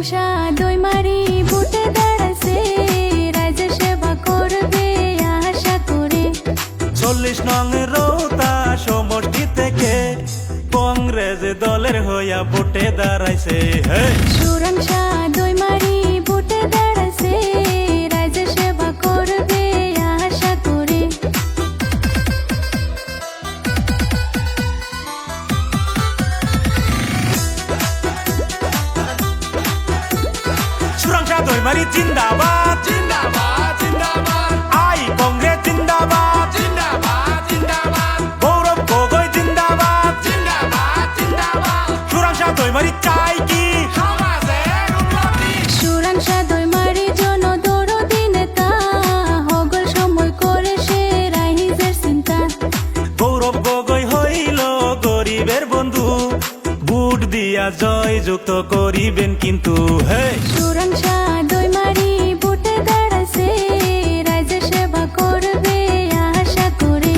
সুরাংশা দইমারি বুটে দাঁড়াছে, রাজ্য সেবা করবে আশা করে। 40 নং রৌতা সমষ্টি থেকে কংগ্রেস দলের হইয়া ভোটে দাঁড়াইছে। সুরাংশা দইমারি বুটে দাঁড়াছে, রাজ্য সেবা করবে আশা করে। সুরাংশা দইমারি জিন্দাবাদ জিন্দাবাদ জিন্দাবাদ আই কংগ্রেস জিন্দাবাদ জিন্দাবাদ জিন্দাবাদ গৌরব গগৈ জিন্দাবাদ জিন্দাবাদ জিন্দাবাদ সুরাংশা দইমারি চাই কি সমাজের উন্নতি। সুরাংশা দইমারি জনদরদি নেতা, হগল সময় করে সে রাইজের চিন্তা। গৌরব গগৈ হইল গরিবের বন্ধু, বুট দিয়া জয় যুক্ত করিবেন কিন্তু। সুরাংশা দইমারি বুটে দাঁড়াছে, রাজ্য সেবা করবে আশা করে।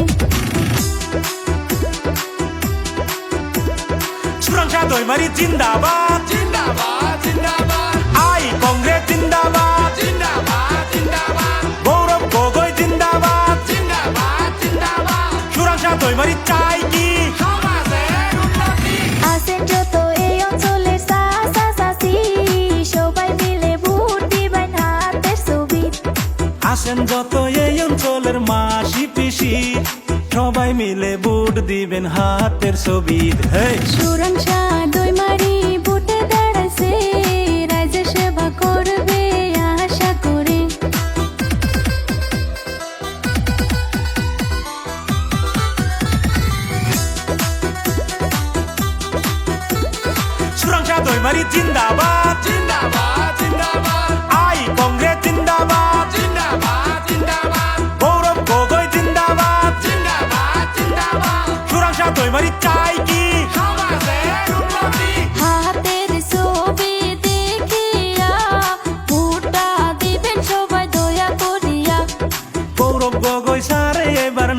সুরাংশা দইমারি জিন্দাবাদ জিন্দাবাদ জিন্দাবাদ আই কংগ্রেস জিন্দাবাদ জিন্দাবাদ জিন্দাবাদ গৌরব গগৈ জিন্দাবাদ জিন্দাবাদ জিন্দাবাদ সুরাংশা দইমারি চাই কি সমাজের উন্নতি। আছেন যত এই অঞ্চলের চাচি, সবাই মিলে ভোট দিবেন হাতের ছবি। আসেন যত এই অঞ্চলের মাসি পিসি, সবাই মিলে বুট দিবেন হাতের ছবি। সুরাংশা দইমারি বুটে দাঁড়াছে, রাজ্য সেবা করবে আশা করে। সুরাংশা দইমারি জিন্দাবাদ জিন্দাবাদ জিন্দাবাদ আই কংগ্রেস জিন্দাবাদ জিন্দাবাদ জিন্দাবাদ গৌরব গগৈ জিন্দাবাদ জিন্দাবাদ জিন্দাবাদ সুরাংশা দইমারি চাই কি সমাজের উন্নতি। হাতের ছবি দেখিয়া ভোটটা দিবেন সবাই দয়া করিয়া। গৌরব গগৈ সারে এবার